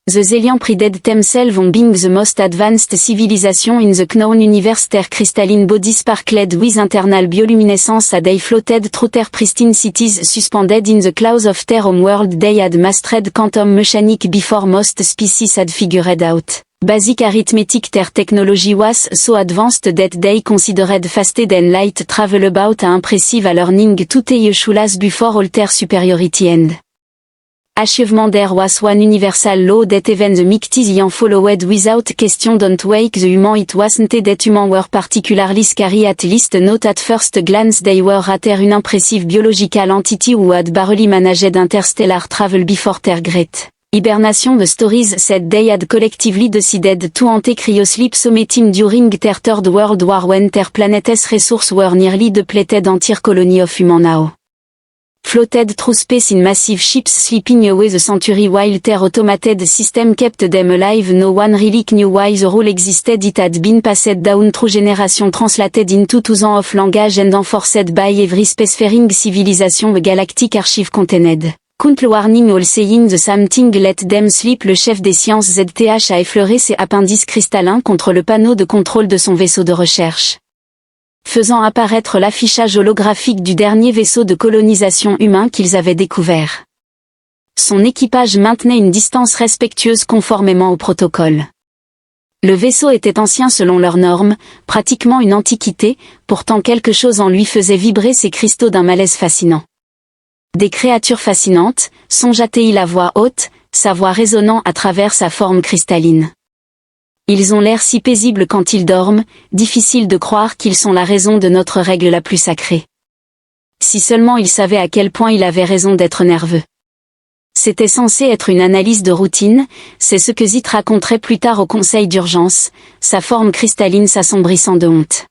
The Zelian prided themselves on being the most advanced civilization in the known universe. Their crystalline bodies sparkled with internal bioluminescence as they floated through their pristine cities suspended in the clouds of their home world. They had mastered quantum mechanics before most species had figured out basic arithmetic. Their technology was so advanced that they considered faster than light travel, about a impressive learning to the shulas before all their superiority and achievement. There was one universal law that even the Mictesians followed without question: don't wake the human. It wasn't that humans were particularly scary, at least not at first glance. They were rather an impressive biological entity who had barely managed interstellar travel before their great hibernation. The stories said they had collectively decided to enter cryosleep summiting during their Third World War, when their planet's resources were nearly depleted. Entire colony of humans now floated through space in massive ships, sleeping away the century while their automated system kept them alive. No one really knew why the rule existed. It had been passed down through generations, translated into thousands of languages and enforced by every spacefaring civilization. The galactic archive contained countless warning, all saying the same thing: let them sleep. Le chef des sciences ZTH a effleuré ses appendices cristallins contre le panneau de contrôle de son vaisseau de recherche, faisant apparaître l'affichage holographique du dernier vaisseau de colonisation humain qu'ils avaient découvert. Son équipage maintenait une distance respectueuse conformément au protocole. Le vaisseau était ancien selon leurs normes, pratiquement une antiquité, pourtant quelque chose en lui faisait vibrer ses cristaux d'un malaise fascinant. Des créatures fascinantes, songea-t-il à voix haute, sa voix résonnant à travers sa forme cristalline. Ils ont l'air si paisibles quand ils dorment, difficile de croire qu'ils sont la raison de notre règle la plus sacrée. Si seulement il savait à quel point il avait raison d'être nerveux. C'était censé être une analyse de routine, c'est ce que Zit raconterait plus tard au conseil d'urgence, sa forme cristalline s'assombrissant de honte.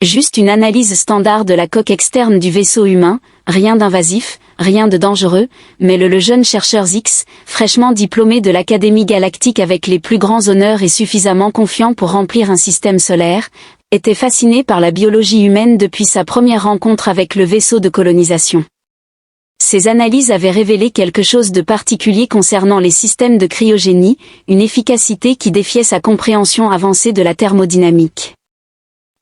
Juste une analyse standard de la coque externe du vaisseau humain, rien d'invasif, rien de dangereux, mais le jeune chercheur Zix, fraîchement diplômé de l'Académie galactique avec les plus grands honneurs et suffisamment confiant pour remplir un système solaire, était fasciné par la biologie humaine depuis sa première rencontre avec le vaisseau de colonisation. Ces analyses avaient révélé quelque chose de particulier concernant les systèmes de cryogénie, une efficacité qui défiait sa compréhension avancée de la thermodynamique.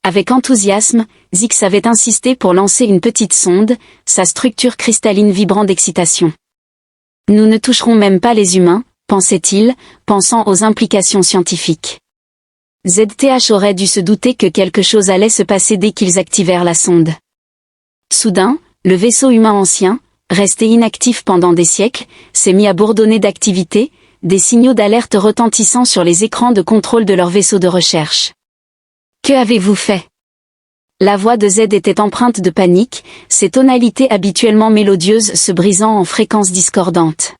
Avec enthousiasme, Zix avait insisté pour lancer une petite sonde, sa structure cristalline vibrant d'excitation. Nous ne toucherons même pas les humains, pensait-il, pensant aux implications scientifiques. ZTH aurait dû se douter que quelque chose allait se passer dès qu'ils activèrent la sonde. Soudain, le vaisseau humain ancien, resté inactif pendant des siècles, s'est mis à bourdonner d'activité, des signaux d'alerte retentissant sur les écrans de contrôle de leur vaisseau de recherche. Que avez-vous fait? La voix de Z était empreinte de panique, ses tonalités habituellement mélodieuses se brisant en fréquences discordantes.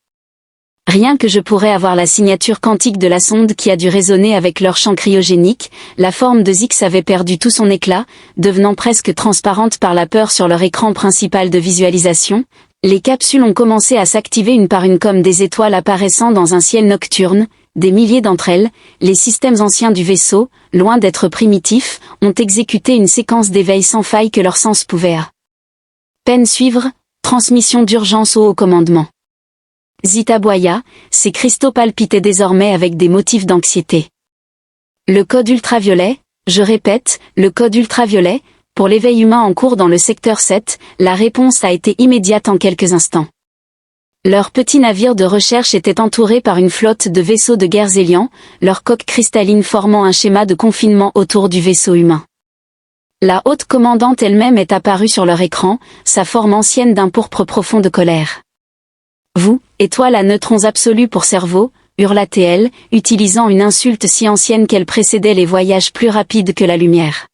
Rien que je pourrais avoir la signature quantique de la sonde qui a dû résonner avec leur champ cryogénique, la forme de Zix avait perdu tout son éclat, devenant presque transparente par la peur sur leur écran principal de visualisation. Les capsules ont commencé à s'activer une par une comme des étoiles apparaissant dans un ciel nocturne. Des milliers d'entre elles, les systèmes anciens du vaisseau, loin d'être primitifs, ont exécuté une séquence d'éveil sans faille que leur sens pouvait à peine suivre, transmission d'urgence au haut commandement. Zit aboya, ses cristaux palpitaient désormais avec des motifs d'anxiété. Le code ultraviolet, je répète, le code ultraviolet, pour l'éveil humain en cours dans le secteur 7, la réponse a été immédiate en quelques instants. Leur petit navire de recherche était entouré par une flotte de vaisseaux de guerre Zélian, leur coque cristalline formant un schéma de confinement autour du vaisseau humain. La haute commandante elle-même est apparue sur leur écran, sa forme ancienne d'un pourpre profond de colère. Vous, étoile à neutrons absolus pour cerveau, hurla-t-elle, utilisant une insulte si ancienne qu'elle précédait les voyages plus rapides que la lumière.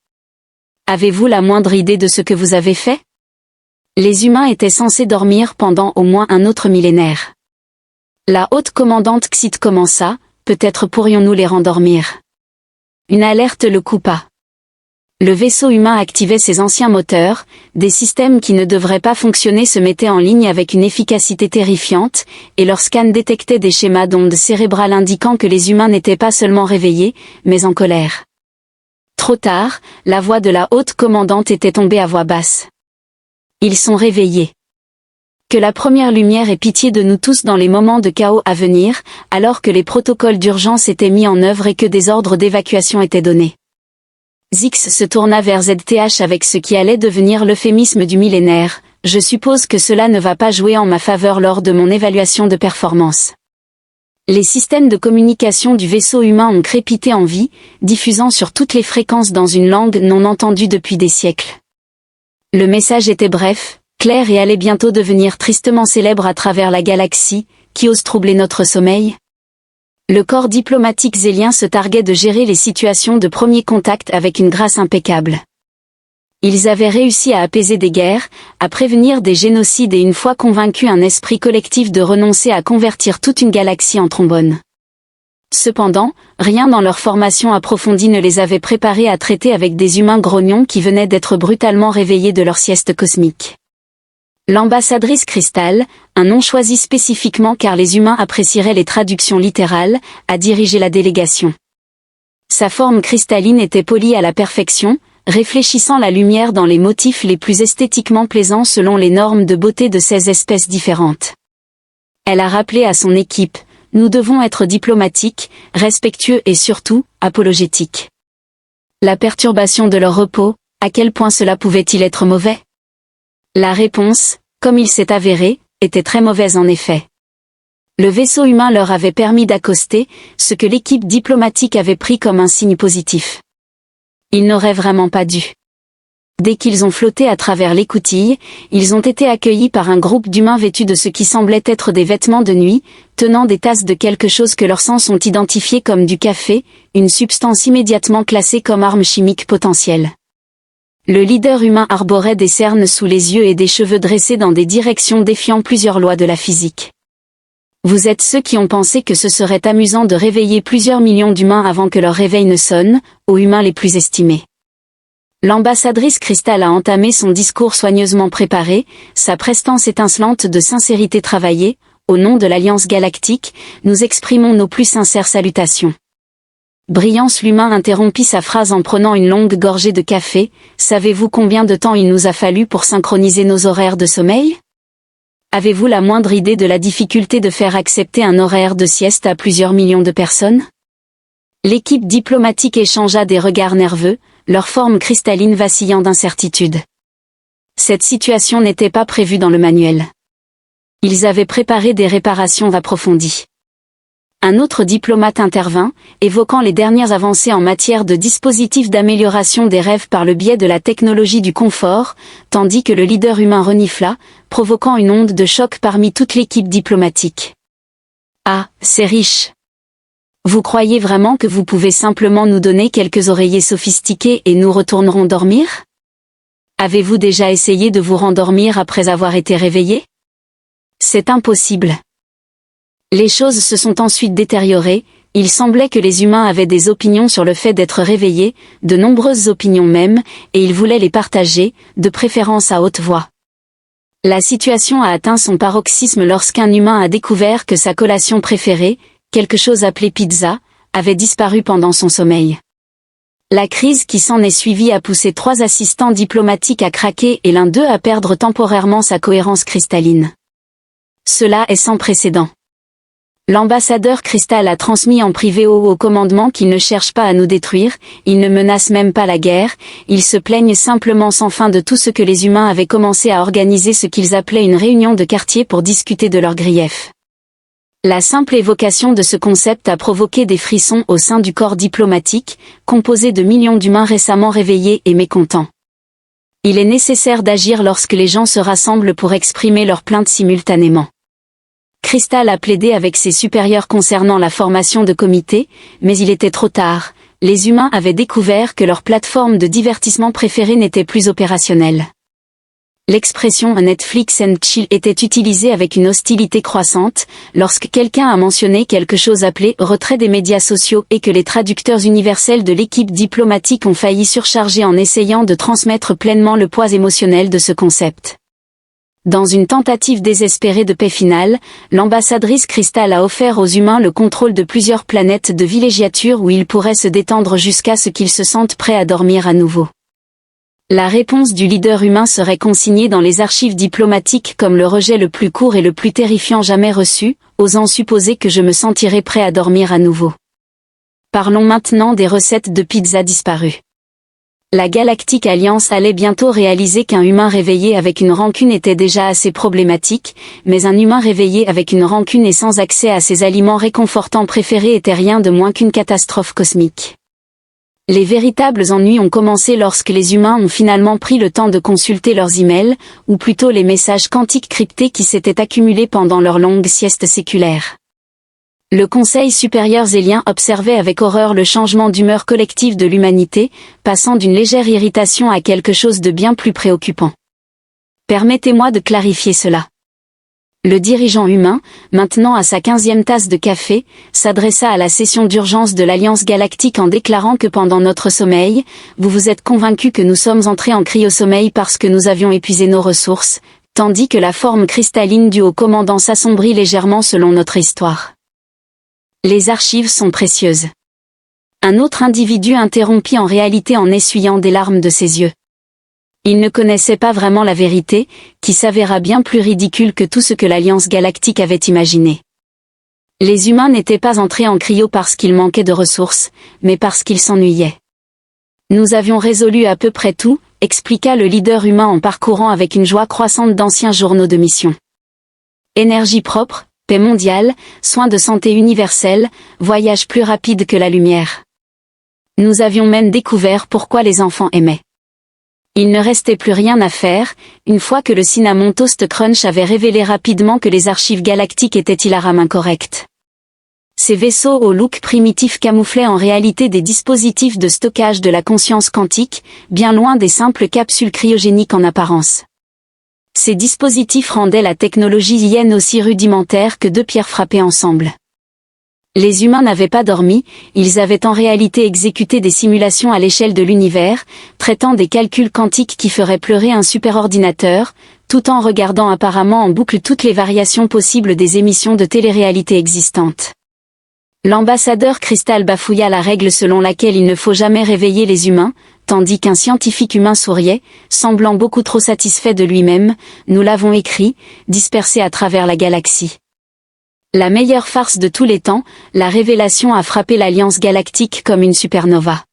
Avez-vous la moindre idée de ce que vous avez fait? Les humains étaient censés dormir pendant au moins un autre millénaire. La haute commandante Xit commença, peut-être pourrions-nous les rendormir. Une alerte le coupa. Le vaisseau humain activait ses anciens moteurs, des systèmes qui ne devraient pas fonctionner se mettaient en ligne avec une efficacité terrifiante, et leur scan détectait des schémas d'ondes cérébrales indiquant que les humains n'étaient pas seulement réveillés, mais en colère. Trop tard, la voix de la haute commandante était tombée à voix basse. Ils sont réveillés. Que la première lumière ait pitié de nous tous dans les moments de chaos à venir, alors que les protocoles d'urgence étaient mis en œuvre et que des ordres d'évacuation étaient donnés. Zix se tourna vers ZTH avec ce qui allait devenir l'euphémisme du millénaire. Je suppose que cela ne va pas jouer en ma faveur lors de mon évaluation de performance. Les systèmes de communication du vaisseau humain ont crépité en vie, diffusant sur toutes les fréquences dans une langue non entendue depuis des siècles. Le message était bref, clair et allait bientôt devenir tristement célèbre à travers la galaxie. Qui ose troubler notre sommeil? Le corps diplomatique zélien se targuait de gérer les situations de premier contact avec une grâce impeccable. Ils avaient réussi à apaiser des guerres, à prévenir des génocides et une fois convaincu un esprit collectif de renoncer à convertir toute une galaxie en trombone. Cependant, rien dans leur formation approfondie ne les avait préparés à traiter avec des humains grognons qui venaient d'être brutalement réveillés de leur sieste cosmique. L'ambassadrice Cristal, un nom choisi spécifiquement car les humains apprécieraient les traductions littérales, a dirigé la délégation. Sa forme cristalline était polie à la perfection, réfléchissant la lumière dans les motifs les plus esthétiquement plaisants selon les normes de beauté de 16 espèces différentes. Elle a rappelé à son équipe, nous devons être diplomatiques, respectueux et surtout, apologétiques. La perturbation de leur repos, à quel point cela pouvait-il être mauvais? La réponse, comme il s'est avéré, était très mauvaise en effet. Le vaisseau humain leur avait permis d'accoster, ce que l'équipe diplomatique avait pris comme un signe positif. Ils n'auraient vraiment pas dû. Dès qu'ils ont flotté à travers l'écoutille, ils ont été accueillis par un groupe d'humains vêtus de ce qui semblait être des vêtements de nuit, tenant des tasses de quelque chose que leurs sens ont identifié comme du café, une substance immédiatement classée comme arme chimique potentielle. Le leader humain arborait des cernes sous les yeux et des cheveux dressés dans des directions défiant plusieurs lois de la physique. Vous êtes ceux qui ont pensé que ce serait amusant de réveiller plusieurs millions d'humains avant que leur réveil ne sonne, aux humains les plus estimés. L'ambassadrice Cristal a entamé son discours soigneusement préparé, sa prestance étincelante de sincérité travaillée. Au nom de l'Alliance Galactique, nous exprimons nos plus sincères salutations. Brillance l'humain interrompit sa phrase en prenant une longue gorgée de café. Savez-vous combien de temps il nous a fallu pour synchroniser nos horaires de sommeil? Avez-vous la moindre idée de la difficulté de faire accepter un horaire de sieste à plusieurs millions de personnes? L'équipe diplomatique échangea des regards nerveux, leur forme cristalline vacillant d'incertitude. Cette situation n'était pas prévue dans le manuel. Ils avaient préparé des réparations approfondies. Un autre diplomate intervint, évoquant les dernières avancées en matière de dispositifs d'amélioration des rêves par le biais de la technologie du confort, tandis que le leader humain renifla, provoquant une onde de choc parmi toute l'équipe diplomatique. Ah, c'est riche. Vous croyez vraiment que vous pouvez simplement nous donner quelques oreillers sophistiqués et nous retournerons dormir? Avez-vous déjà essayé de vous rendormir après avoir été réveillé? C'est impossible. Les choses se sont ensuite détériorées, il semblait que les humains avaient des opinions sur le fait d'être réveillés, de nombreuses opinions même, et ils voulaient les partager, de préférence à haute voix. La situation a atteint son paroxysme lorsqu'un humain a découvert que sa collation préférée, quelque chose appelé pizza, avait disparu pendant son sommeil. La crise qui s'en est suivie a poussé 3 assistants diplomatiques à craquer et l'un d'eux à perdre temporairement sa cohérence cristalline. Cela est sans précédent. L'ambassadeur Cristal a transmis en privé au haut commandement qu'il ne cherche pas à nous détruire, il ne menace même pas la guerre, ils se plaignent simplement sans fin de tout ce que les humains avaient commencé à organiser ce qu'ils appelaient une réunion de quartier pour discuter de leurs griefs. La simple évocation de ce concept a provoqué des frissons au sein du corps diplomatique, composé de millions d'humains récemment réveillés et mécontents. Il est nécessaire d'agir lorsque les gens se rassemblent pour exprimer leurs plaintes simultanément. Cristal a plaidé avec ses supérieurs concernant la formation de comités, mais il était trop tard, les humains avaient découvert que leur plateforme de divertissement préférée n'était plus opérationnelle. L'expression Netflix and chill était utilisée avec une hostilité croissante, lorsque quelqu'un a mentionné quelque chose appelé retrait des médias sociaux et que les traducteurs universels de l'équipe diplomatique ont failli surcharger en essayant de transmettre pleinement le poids émotionnel de ce concept. Dans une tentative désespérée de paix finale, l'ambassadrice Cristal a offert aux humains le contrôle de plusieurs planètes de villégiature où ils pourraient se détendre jusqu'à ce qu'ils se sentent prêts à dormir à nouveau. La réponse du leader humain serait consignée dans les archives diplomatiques comme le rejet le plus court et le plus terrifiant jamais reçu, osant supposer que je me sentirais prêt à dormir à nouveau. Parlons maintenant des recettes de pizza disparues. La Galactic Alliance allait bientôt réaliser qu'un humain réveillé avec une rancune était déjà assez problématique, mais un humain réveillé avec une rancune et sans accès à ses aliments réconfortants préférés était rien de moins qu'une catastrophe cosmique. Les véritables ennuis ont commencé lorsque les humains ont finalement pris le temps de consulter leurs emails, ou plutôt les messages quantiques cryptés qui s'étaient accumulés pendant leur longue sieste séculaire. Le Conseil supérieur zélien observait avec horreur le changement d'humeur collective de l'humanité, passant d'une légère irritation à quelque chose de bien plus préoccupant. Permettez-moi de clarifier cela. Le dirigeant humain, maintenant à sa 15e tasse de café, s'adressa à la session d'urgence de l'Alliance Galactique en déclarant que pendant notre sommeil, vous vous êtes convaincus que nous sommes entrés en cryosommeil parce que nous avions épuisé nos ressources, tandis que la forme cristalline du haut commandant s'assombrit légèrement selon notre histoire. Les archives sont précieuses. Un autre individu interrompit en réalité en essuyant des larmes de ses yeux. Il ne connaissait pas vraiment la vérité, qui s'avéra bien plus ridicule que tout ce que l'Alliance Galactique avait imaginé. Les humains n'étaient pas entrés en cryo parce qu'ils manquaient de ressources, mais parce qu'ils s'ennuyaient. Nous avions résolu à peu près tout, expliqua le leader humain en parcourant avec une joie croissante d'anciens journaux de mission. Énergie propre, paix mondiale, soins de santé universels, voyage plus rapide que la lumière. Nous avions même découvert pourquoi les enfants aimaient. Il ne restait plus rien à faire, une fois que le Cinnamon Toast Crunch avait révélé rapidement que les archives galactiques étaient hilaramment incorrectes. Ces vaisseaux au look primitif camouflaient en réalité des dispositifs de stockage de la conscience quantique, bien loin des simples capsules cryogéniques en apparence. Ces dispositifs rendaient la technologie hyène aussi rudimentaire que deux pierres frappées ensemble. Les humains n'avaient pas dormi, ils avaient en réalité exécuté des simulations à l'échelle de l'univers, traitant des calculs quantiques qui feraient pleurer un superordinateur, tout en regardant apparemment en boucle toutes les variations possibles des émissions de télé-réalité existantes. L'ambassadeur Crystal bafouilla la règle selon laquelle il ne faut jamais réveiller les humains, tandis qu'un scientifique humain souriait, semblant beaucoup trop satisfait de lui-même, nous l'avons écrit, dispersé à travers la galaxie. La meilleure farce de tous les temps, la révélation a frappé l'Alliance Galactique comme une supernova.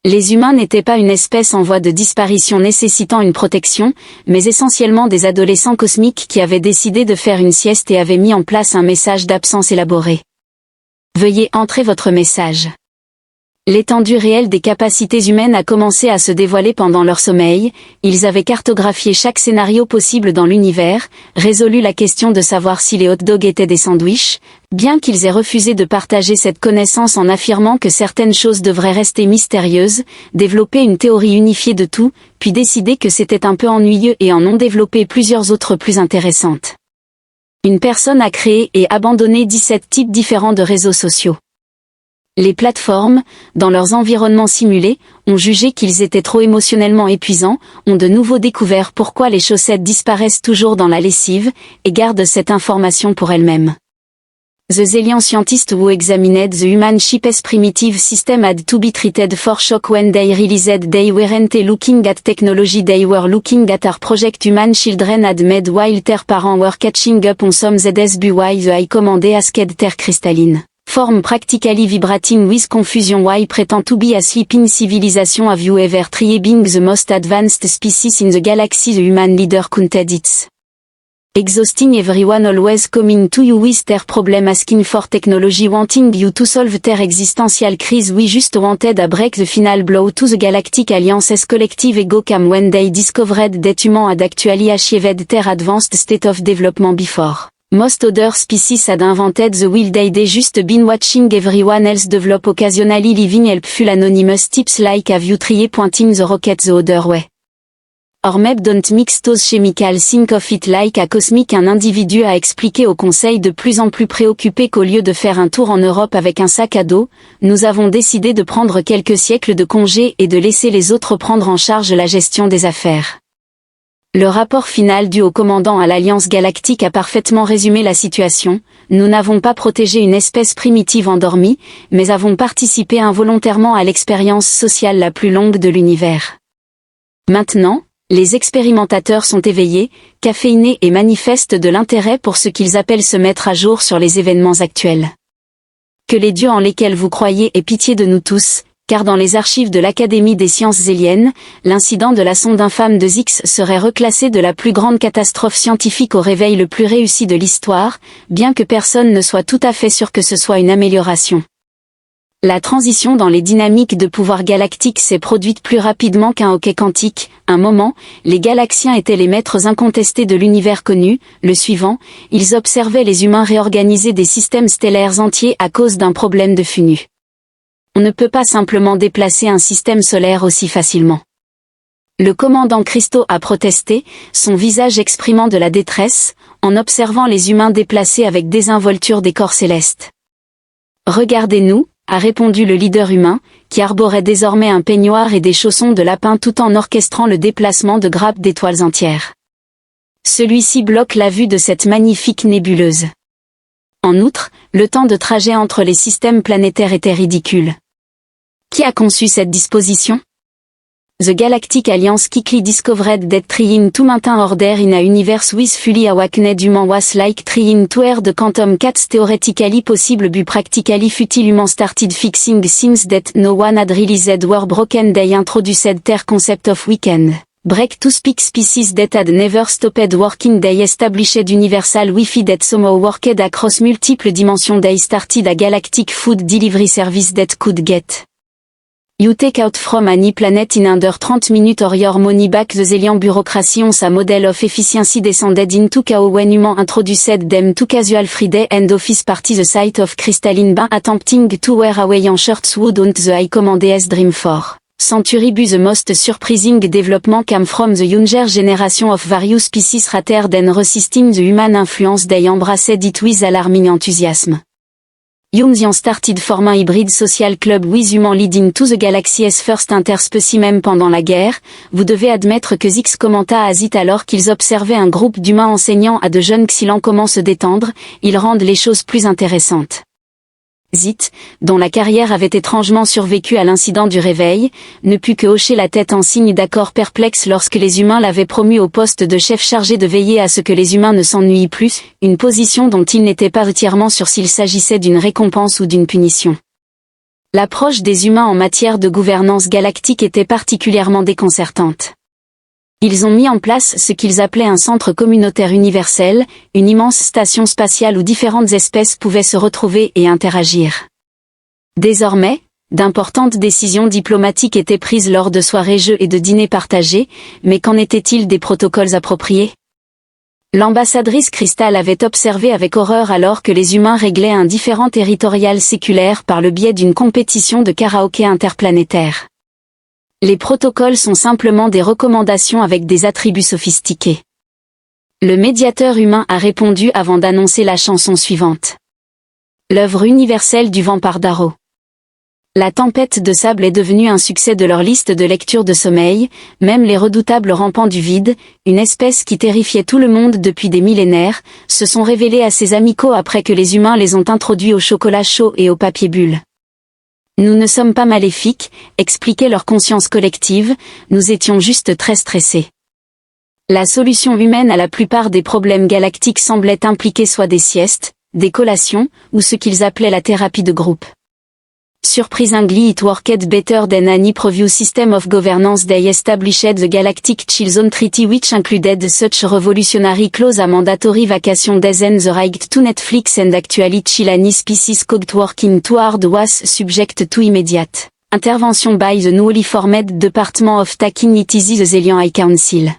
Les humains n'étaient pas une espèce en voie de disparition nécessitant une protection, mais essentiellement des adolescents cosmiques qui avaient décidé de faire une sieste et avaient mis en place un message d'absence élaboré. Veuillez entrer votre message. L'étendue réelle des capacités humaines a commencé à se dévoiler pendant leur sommeil, ils avaient cartographié chaque scénario possible dans l'univers, résolu la question de savoir si les hot dogs étaient des sandwichs, bien qu'ils aient refusé de partager cette connaissance en affirmant que certaines choses devraient rester mystérieuses, développé une théorie unifiée de tout, puis décidé que c'était un peu ennuyeux et en ont développé plusieurs autres plus intéressantes. Une personne a créé et abandonné 17 types différents de réseaux sociaux. Les plateformes, dans leurs environnements simulés, ont jugé qu'ils étaient trop émotionnellement épuisants, ont de nouveau découvert pourquoi les chaussettes disparaissent toujours dans la lessive, et gardent cette information pour elles-mêmes. The Zelian scientists who examined the human ship's primitive system had to be treated for shock when they realized they weren't looking at technology, they were looking at our project human children had made while their parents were catching up on some ZSB while the high command asked their crystalline form practically vibrating with confusion why pretend to be a sleeping civilization. Have you ever tried being the most advanced species in the galaxy? The human leader counted it's exhausting, everyone always coming to you with their problem, asking for technology, wanting you to solve their existential crisis. We just wanted a break. The final blow to the Galactic Alliance's collective ego came when they discovered that humans had actually achieved their advanced state of development before most other species had invented the will. They'd just been watching everyone else develop, occasionally leaving helpful anonymous tips like have you tried pointing the rocket the other way? Or maybe don't mix those chemicals, think of it like a cosmic. Un individu a expliqué au conseil de plus en plus préoccupé qu'au lieu de faire un tour en Europe avec un sac à dos, nous avons décidé de prendre quelques siècles de congé et de laisser les autres prendre en charge la gestion des affaires. Le rapport final du haut commandant à l'Alliance Galactique a parfaitement résumé la situation. Nous n'avons pas protégé une espèce primitive endormie, mais avons participé involontairement à l'expérience sociale la plus longue de l'univers. Maintenant, les expérimentateurs sont éveillés, caféinés et manifestent de l'intérêt pour ce qu'ils appellent se mettre à jour sur les événements actuels. Que les dieux en lesquels vous croyez aient pitié de nous tous, car dans les archives de l'Académie des sciences zéliennes, l'incident de la sonde infâme de Zix serait reclassé de la plus grande catastrophe scientifique au réveil le plus réussi de l'histoire, bien que personne ne soit tout à fait sûr que ce soit une amélioration. La transition dans les dynamiques de pouvoir galactique s'est produite plus rapidement qu'un hockey quantique. Un moment, les galaxiens étaient les maîtres incontestés de l'univers connu. Le suivant, ils observaient les humains réorganiser des systèmes stellaires entiers à cause d'un problème de FUNU. On ne peut pas simplement déplacer un système solaire aussi facilement. Le commandant Christo a protesté, son visage exprimant de la détresse, en observant les humains déplacés avec désinvolture des corps célestes. « Regardez-nous », a répondu le leader humain, qui arborait désormais un peignoir et des chaussons de lapin tout en orchestrant le déplacement de grappes d'étoiles entières. Celui-ci bloque la vue de cette magnifique nébuleuse. En outre, le temps de trajet entre les systèmes planétaires était ridicule. Qui a conçu cette disposition? The Galactic Alliance quickly discovered that trying to maintain order in a universe with fully awakened human was like trying to air the quantum cats theoretically possible but practically futile. Human started fixing things that no one had realized were broken. They introduced their concept of weekend break to speak species that had never stopped working. They established universal Wi-Fi that somehow worked across multiple dimensions. They started a galactic food delivery service that could get you take out from any planet in under 30 minutes or your money back. The Zelian bureaucracy on a model of efficiency descended into chaos when human introduced them to casual Friday and office party. The sight of crystalline bin attempting to wear Hawaiian shirts would haunt the high commander's dream for century. Be the most surprising development came from the younger generation of various species rather than resisting the human influence. They embraced it with alarming enthusiasm. Jungian started forming hybrid social club with human leading to the galaxy's first interspecies. Même pendant la guerre, vous devez admettre que Zix commenta à Zit alors qu'ils observaient un groupe d'humains enseignant à de jeunes Xylans comment se détendre, ils rendent les choses plus intéressantes. Zit, dont la carrière avait étrangement survécu à l'incident du réveil, ne put que hocher la tête en signe d'accord perplexe lorsque les humains l'avaient promu au poste de chef chargé de veiller à ce que les humains ne s'ennuient plus, une position dont il n'était pas entièrement sûr s'il s'agissait d'une récompense ou d'une punition. L'approche des humains en matière de gouvernance galactique était particulièrement déconcertante. Ils ont mis en place ce qu'ils appelaient un centre communautaire universel, une immense station spatiale où différentes espèces pouvaient se retrouver et interagir. Désormais, d'importantes décisions diplomatiques étaient prises lors de soirées jeux et de dîners partagés, mais qu'en était-il des protocoles appropriés? L'ambassadrice Crystal avait observé avec horreur alors que les humains réglaient un différend territorial séculaire par le biais d'une compétition de karaoké interplanétaire. Les protocoles sont simplement des recommandations avec des attributs sophistiqués. Le médiateur humain a répondu avant d'annoncer la chanson suivante. L'œuvre universelle du vent par Darrow. La tempête de sable est devenue un succès de leur liste de lecture de sommeil, même les redoutables rampants du vide, une espèce qui terrifiait tout le monde depuis des millénaires, se sont révélés assez amicaux après que les humains les ont introduits au chocolat chaud et au papier bulle. Nous ne sommes pas maléfiques, expliquait leur conscience collective, nous étions juste très stressés. La solution humaine à la plupart des problèmes galactiques semblait impliquer soit des siestes, des collations, ou ce qu'ils appelaient la thérapie de groupe. Surprisingly it worked better than any previous system of governance. They established the Galactic Chill Zone Treaty which included such revolutionary clause a mandatory vacation days and the right to Netflix and actually chill any species caught working too hard was subject to immediate intervention by the newly formed Department of Taking It Easy. The Zelian High Council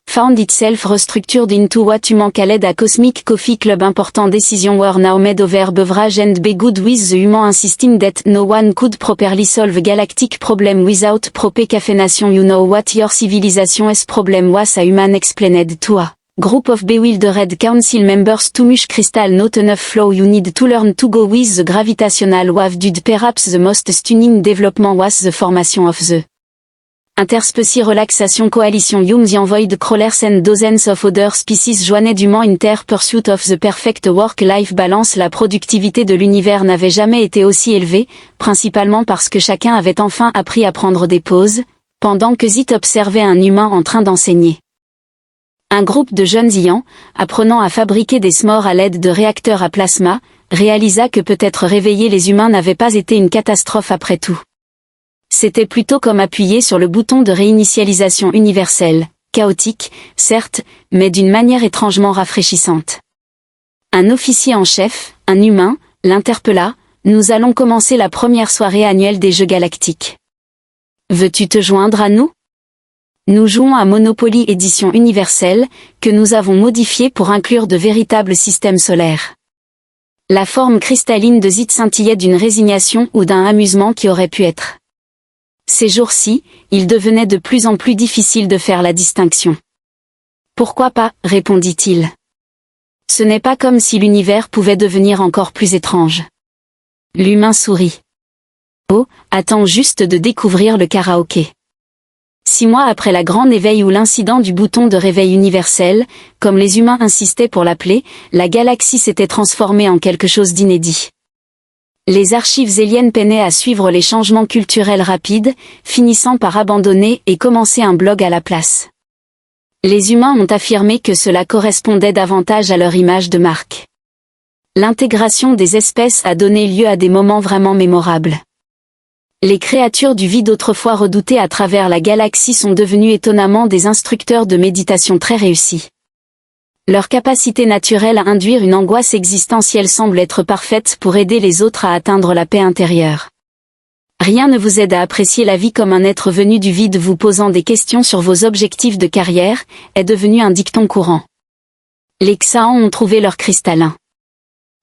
found itself restructured into what human called a Cosmic Coffee Club. Important decisions were now made over beverage and be good with the human insisting that no one could properly solve galactic problem without proper caffeination. You know what your civilization's problem was, a human explained to a group of bewildered council members. Too much crystal, not enough flow. You need to learn to go with the gravitational wave. Dude, perhaps the most stunning development was the formation of the Interspecies Relaxation Coalition. The envoyed crawlers and dozens of other species joined human in their pursuit of the perfect work-life balance. La productivité de l'univers n'avait jamais été aussi élevée, principalement parce que chacun avait enfin appris à prendre des pauses, pendant que Zit observait un humain en train d'enseigner. Un groupe de jeunes Ians, apprenant à fabriquer des s'mores à l'aide de réacteurs à plasma, réalisa que peut-être réveiller les humains n'avait pas été une catastrophe après tout. C'était plutôt comme appuyer sur le bouton de réinitialisation universelle, chaotique, certes, mais d'une manière étrangement rafraîchissante. Un officier en chef, un humain, l'interpella. Nous allons commencer la première soirée annuelle des Jeux Galactiques. Veux-tu te joindre à nous? Nous jouons à Monopoly édition universelle, que nous avons modifié pour inclure de véritables systèmes solaires. La forme cristalline de Zit scintillait d'une résignation ou d'un amusement qui aurait pu être. Ces jours-ci, il devenait de plus en plus difficile de faire la distinction. Pourquoi pas, répondit-il. Ce n'est pas comme si l'univers pouvait devenir encore plus étrange. L'humain sourit. Oh, attends juste de découvrir le karaoké. 6 mois après la grande éveil ou l'incident du bouton de réveil universel, comme les humains insistaient pour l'appeler, la galaxie s'était transformée en quelque chose d'inédit. Les archives zéliennes peinaient à suivre les changements culturels rapides, finissant par abandonner et commencer un blog à la place. Les humains ont affirmé que cela correspondait davantage à leur image de marque. L'intégration des espèces a donné lieu à des moments vraiment mémorables. Les créatures du vide autrefois redoutées à travers la galaxie sont devenues étonnamment des instructeurs de méditation très réussis. Leur capacité naturelle à induire une angoisse existentielle semble être parfaite pour aider les autres à atteindre la paix intérieure. Rien ne vous aide à apprécier la vie comme un être venu du vide vous posant des questions sur vos objectifs de carrière, est devenu un dicton courant. Les Xaans ont trouvé leur cristallin.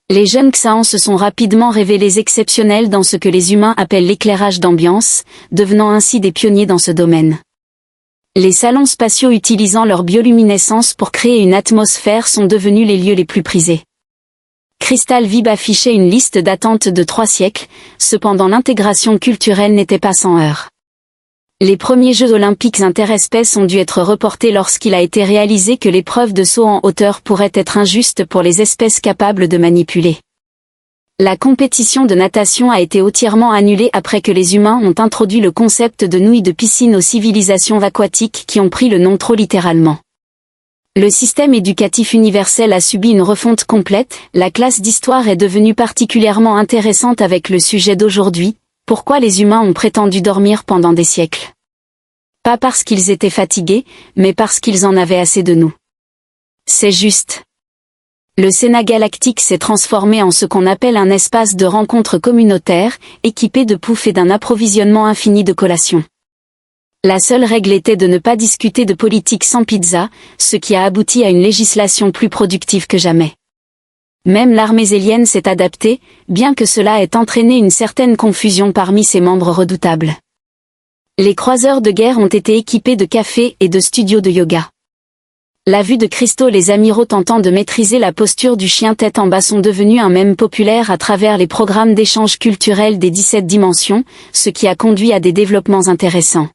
Les jeunes Xaans se sont rapidement révélés exceptionnels dans ce que les humains appellent l'éclairage d'ambiance, devenant ainsi des pionniers dans ce domaine. Les salons spatiaux utilisant leur bioluminescence pour créer une atmosphère sont devenus les lieux les plus prisés. Crystal Vib affichait une liste d'attente de 3 siècles, cependant l'intégration culturelle n'était pas sans heurts. Les premiers Jeux olympiques interespèces ont dû être reportés lorsqu'il a été réalisé que l'épreuve de saut en hauteur pourrait être injuste pour les espèces capables de manipuler. La compétition de natation a été entièrement annulée après que les humains ont introduit le concept de nouilles de piscine aux civilisations aquatiques qui ont pris le nom trop littéralement. Le système éducatif universel a subi une refonte complète, la classe d'histoire est devenue particulièrement intéressante avec le sujet d'aujourd'hui. Pourquoi les humains ont prétendu dormir pendant des siècles? Pas parce qu'ils étaient fatigués, mais parce qu'ils en avaient assez de nous. C'est juste. Le Sénat galactique s'est transformé en ce qu'on appelle un espace de rencontre communautaire, équipé de poufs et d'un approvisionnement infini de collations. La seule règle était de ne pas discuter de politique sans pizza, ce qui a abouti à une législation plus productive que jamais. Même l'armée zélienne s'est adaptée, bien que cela ait entraîné une certaine confusion parmi ses membres redoutables. Les croiseurs de guerre ont été équipés de cafés et de studios de yoga. La vue de Christo, les amiraux tentant de maîtriser la posture du chien tête en bas sont devenus un mème populaire à travers les programmes d'échange culturel des 17 dimensions, ce qui a conduit à des développements intéressants.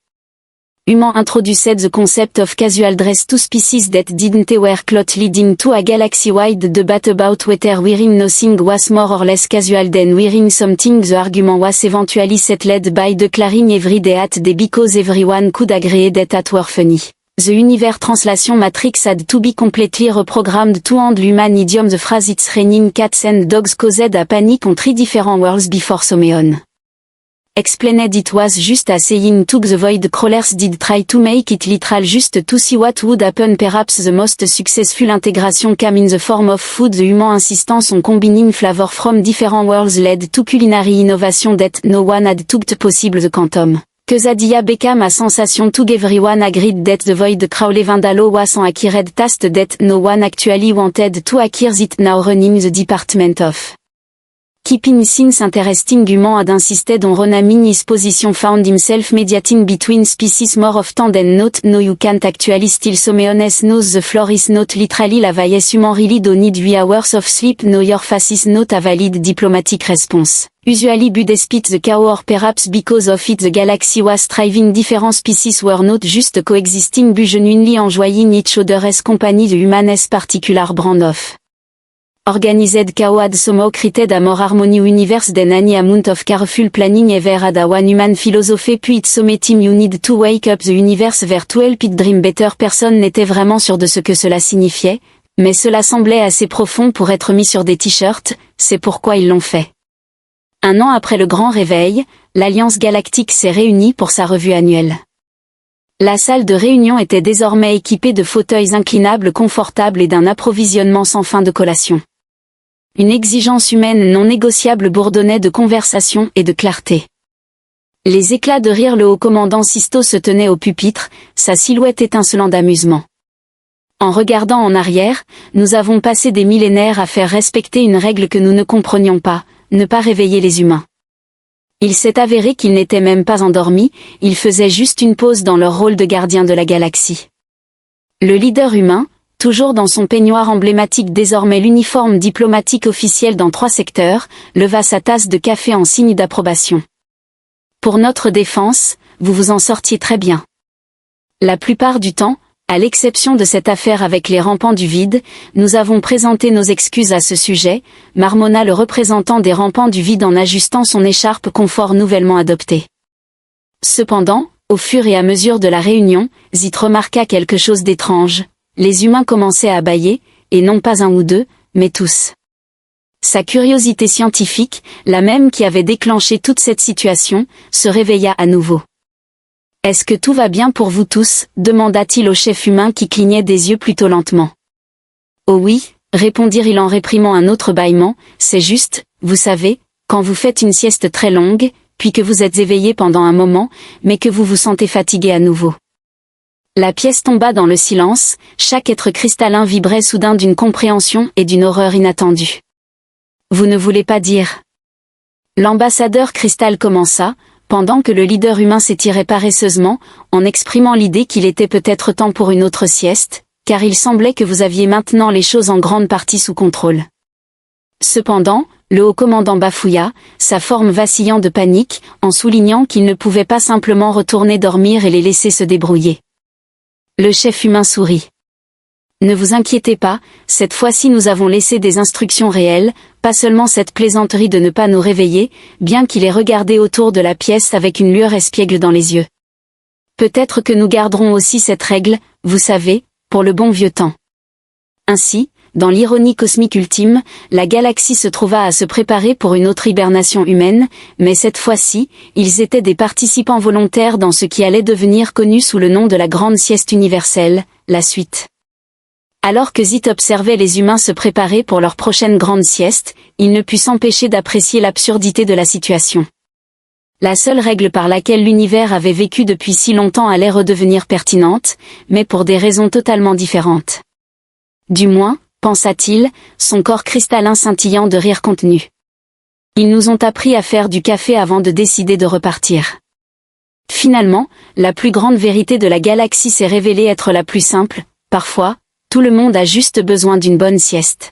Human introduced the concept of casual dress to species that didn't wear clothes, leading to a galaxy-wide debate about whether wearing nothing was more or less casual than wearing something. The argument was eventually settled by declaring every day at day because everyone could agree that it were funny. The universe translation matrix had to be completely reprogrammed to handle human idiom. The phrase "it's raining cats and dogs" caused a panic on 3 different worlds before Someon explained it was just a saying to the void. Crawlers did try to make it literal just to see what would happen. Perhaps the most successful integration came in the form of food. The human insistence on combining flavor from different worlds led to culinary innovation that no one had thought possible. The quantum Quesadilla became a sensation to everyone agreed that the void crawler Vandalo was an acquired taste that no one actually wanted to acquire. It now running the Department of Keeping Things Interesting. Human had insisted on renaming his position, found himself mediating between species more often than not. No, you can't actually steal Someones knows the floor is not literally lavaes. Human really don't need 8 hours of sleep. No, your face is not a valid diplomatic response. Usually bud despite the chaos, or perhaps because of it the galaxy was thriving. Different species were not just coexisting but genuinely enjoying each other as company. The human as particular brand of Organised Kawad Somo Crited Amor Harmony Universe Den Any Amount of Careful Planning Ever Ada One Human Philosophy Puis Sometim You Need to Wake Up the Universe Vers to Help It Dream Better. Personne n'était vraiment sûr de ce que cela signifiait, mais cela semblait assez profond pour être mis sur des t-shirts, c'est pourquoi ils l'ont fait. Un an après le grand réveil, l'Alliance Galactique s'est réunie pour sa revue annuelle. La salle de réunion était désormais équipée de fauteuils inclinables confortables et d'un approvisionnement sans fin de collations. Une exigence humaine non négociable bourdonnait de conversation et de clarté. Les éclats de rire. Le haut-commandant Sisto se tenait au pupitre, sa silhouette étincelant d'amusement. En regardant en arrière, nous avons passé des millénaires à faire respecter une règle que nous ne comprenions pas, ne pas réveiller les humains. Il s'est avéré qu'ils n'étaient même pas endormis, ils faisaient juste une pause dans leur rôle de gardien de la galaxie. Le leader humain, toujours dans son peignoir emblématique, désormais l'uniforme diplomatique officiel dans 3 secteurs, leva sa tasse de café en signe d'approbation. Pour notre défense, vous vous en sortiez très bien. La plupart du temps, à l'exception de cette affaire avec les rampants du vide, nous avons présenté nos excuses à ce sujet, marmonna le représentant des rampants du vide en ajustant son écharpe confort nouvellement adoptée. Cependant, au fur et à mesure de la réunion, Zit remarqua quelque chose d'étrange. Les humains commençaient à bâiller, et non pas un ou deux, mais tous. Sa curiosité scientifique, la même qui avait déclenché toute cette situation, se réveilla à nouveau. « Est-ce que tout va bien pour vous tous ?» demanda-t-il au chef humain qui clignait des yeux plutôt lentement. « Oh oui » répondirent-ils en réprimant un autre bâillement, « c'est juste, vous savez, quand vous faites une sieste très longue, puis que vous êtes éveillé pendant un moment, mais que vous vous sentez fatigué à nouveau. » La pièce tomba dans le silence, chaque être cristallin vibrait soudain d'une compréhension et d'une horreur inattendue. « Vous ne voulez pas dire ?» L'ambassadeur cristal commença, pendant que le leader humain s'étirait paresseusement, en exprimant l'idée qu'il était peut-être temps pour une autre sieste, car il semblait que vous aviez maintenant les choses en grande partie sous contrôle. Cependant, le haut-commandant bafouilla, sa forme vacillant de panique, en soulignant qu'il ne pouvait pas simplement retourner dormir et les laisser se débrouiller. Le chef humain sourit. « Ne vous inquiétez pas, cette fois-ci nous avons laissé des instructions réelles, pas seulement cette plaisanterie de ne pas nous réveiller, bien qu'il ait regardé autour de la pièce avec une lueur espiègle dans les yeux. Peut-être que nous garderons aussi cette règle, vous savez, pour le bon vieux temps. » Ainsi, dans l'ironie cosmique ultime, la galaxie se trouva à se préparer pour une autre hibernation humaine, mais cette fois-ci, ils étaient des participants volontaires dans ce qui allait devenir connu sous le nom de la Grande Sieste Universelle, la suite. Alors que Zit observait les humains se préparer pour leur prochaine grande sieste, il ne put s'empêcher d'apprécier l'absurdité de la situation. La seule règle par laquelle l'univers avait vécu depuis si longtemps allait redevenir pertinente, mais pour des raisons totalement différentes. Du moins, pensa-t-il, son corps cristallin scintillant de rire contenu. Ils nous ont appris à faire du café avant de décider de repartir. Finalement, la plus grande vérité de la galaxie s'est révélée être la plus simple, parfois, tout le monde a juste besoin d'une bonne sieste.